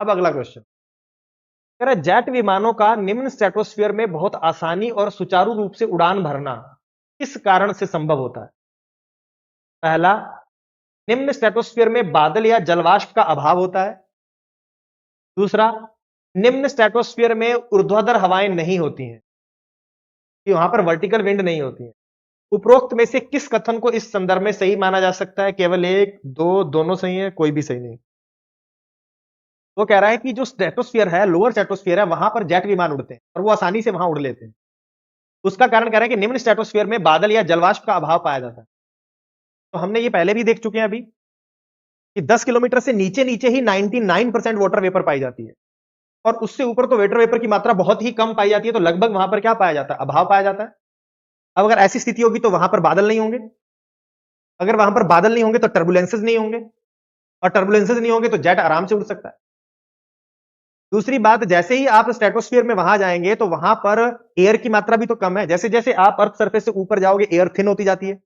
अब अगला क्वेश्चन कह रहा है जेट विमानों का निम्न स्ट्रेटोस्फीयर में बहुत आसानी और सुचारू रूप से उड़ान भरना किस कारण से संभव होता है? पहला, निम्न स्ट्रेटोस्फीयर में बादल या जलवाष्प का अभाव होता है। दूसरा, निम्न स्ट्रेटोस्फीयर में ऊर्ध्वाधर हवाएं नहीं होती हैं, कि वहां पर वर्टिकल विंड नहीं होती है। उपरोक्त में से किस कथन को इस संदर्भ में सही माना जा सकता है? केवल एक, दो, दोनों सही है, कोई भी सही नहीं। वो कह रहा है कि जो स्ट्रेटोस्फीयर है, लोअर स्ट्रेटोस्फीयर है, वहां पर जेट विमान उड़ते हैं और वो आसानी से वहां उड़ लेते हैं। उसका कारण कह रहा है कि निम्न स्ट्रेटोस्फीयर में बादल या जलवाष्प का अभाव पाया जाता है। तो हमने ये पहले भी देख चुके हैं अभी कि 10 किलोमीटर से नीचे नीचे ही 99% वाटर वेपर पाई जाती है और उससे ऊपर तो वाटर वेपर की मात्रा बहुत ही कम पाई जाती है। तो लगभग वहां पर क्या पाया जाता है? अभाव पाया जाता है। अब अगर ऐसी स्थिति होगी तो वहां पर बादल नहीं होंगे। अगर वहां पर बादल नहीं होंगे तो टर्बुलेंसेस नहीं होंगे और टर्बुलेंसेस नहीं होंगे तो जेट आराम से उड़ सकता है। दूसरी बात, जैसे ही आप स्ट्रेटोस्फीयर में वहां जाएंगे तो वहां पर एयर की मात्रा भी तो कम है। जैसे जैसे आप अर्थ सरफेस से ऊपर जाओगे एयर थिन होती जाती है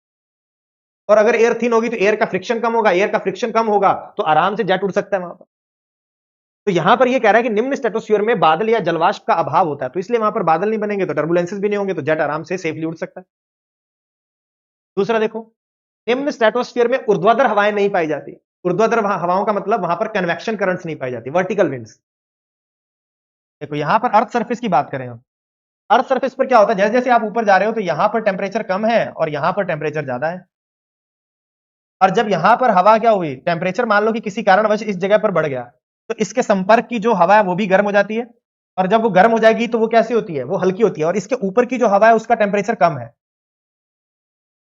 और अगर एयर थिन होगी तो एयर का फ्रिक्शन कम होगा। एयर का फ्रिक्शन कम होगा तो आराम से जेट उड़ सकता है वहां पर। तो यहां पर यह कह रहा है कि निम्न स्ट्रेटोस्फीयर में बादल या जलवाष्प का अभाव होता है, तो इसलिए वहां पर बादल नहीं बनेंगे तो टर्बुलेंसेस भी नहीं होंगे, तो जेट आराम से सेफली उड़ सकता है। दूसरा देखो, निम्न स्ट्रेटोस्फीयर में ऊर्ध्वाधर हवाएं नहीं पाई जाती। ऊर्ध्वाधर हवाओं का मतलब वहां पर कन्वेक्शन करंट्स नहीं पाई जाती, वर्टिकल विंड्स। देखो यहां पर अर्थ सरफेस की बात करें हम, अर्थ सरफेस पर क्या होता है, जैसे जैसे आप ऊपर जा रहे हो तो यहां पर टेम्परेचर कम है और यहां पर टेम्परेचर ज्यादा है। और जब यहां पर हवा क्या हुई, टेम्परेचर मान लो कि किसी कारणवश इस जगह पर बढ़ गया तो इसके संपर्क की जो हवा है वो भी गर्म हो जाती है और जब वो गर्म हो जाएगी तो वो कैसी होती है? वो हल्की होती है और इसके ऊपर की जो हवा है उसका टेम्परेचर कम है।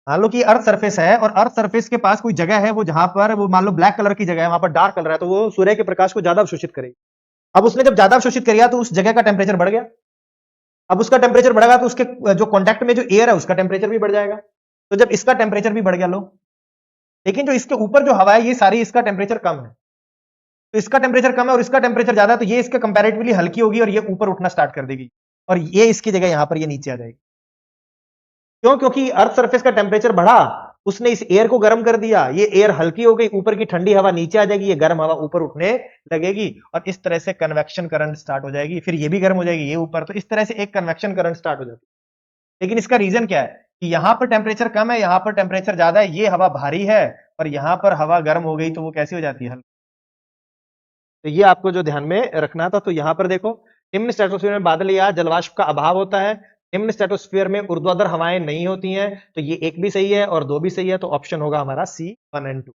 मान लो कि अर्थ सरफेस है और अर्थ सरफेस के पास कोई जगह है वो जहां पर वो मान लो ब्लैक कलर की जगह है, वहां पर डार्क कलर है, तो वो सूर्य के प्रकाश को ज्यादा अवशोषित करेगी। अब उसने जब ज्यादा अवशोषित किया तो उस जगह का टेम्परेचर बढ़ गया। अब उसका टेम्परेचर बढ़ेगा तो उसके जो कॉन्टैक्ट में जो एयर है उसका टेम्परेचर भी बढ़ जाएगा। तो जब इसका टेम्परेचर भी बढ़ गया लो, लेकिन जो इसके ऊपर जो हवा है ये सारी इसका टेम्परेचर कम है, तो इसका टेम्परेचर कम है और इसका टेम्परेचर ज्यादा है, तो ये इसके कंपैरेटिवली हल्की होगी और ये ऊपर उठना स्टार्ट कर देगी और ये इसकी जगह यहां पर ये नीचे आ जाएगी। क्यों? क्योंकि अर्थ सरफेस का टेम्परेचर बढ़ा, उसने इस एयर को गर्म कर दिया, ये एयर हल्की हो गई, ऊपर की ठंडी हवा नीचे आ जाएगी, ये गर्म हवा ऊपर उठने लगेगी और इस तरह से कन्वेक्शन करंट स्टार्ट हो जाएगी। फिर ये भी गर्म हो जाएगी, ये ऊपर, तो इस तरह से एक कन्वेक्शन करंट स्टार्ट हो जाती है। लेकिन इसका रीजन क्या है कि यहां पर टेम्परेचर कम है, यहां पर टेम्परेचर ज्यादा है, ये हवा भारी है और यहां पर हवा गर्म हो गई तो वो कैसी हो जाती है? तो ये आपको जो ध्यान में रखना था। तो यहां पर देखो, निम्न स्ट्रेटोस्फीयर में बादल या जलवाष्प का अभाव होता है, निम्न स्ट्रेटोस्फीयर में ऊर्ध्वाधर हवाएं नहीं होती हैं, तो ये एक भी सही है और दो भी सही है, तो ऑप्शन होगा हमारा सी 1 एंड 2।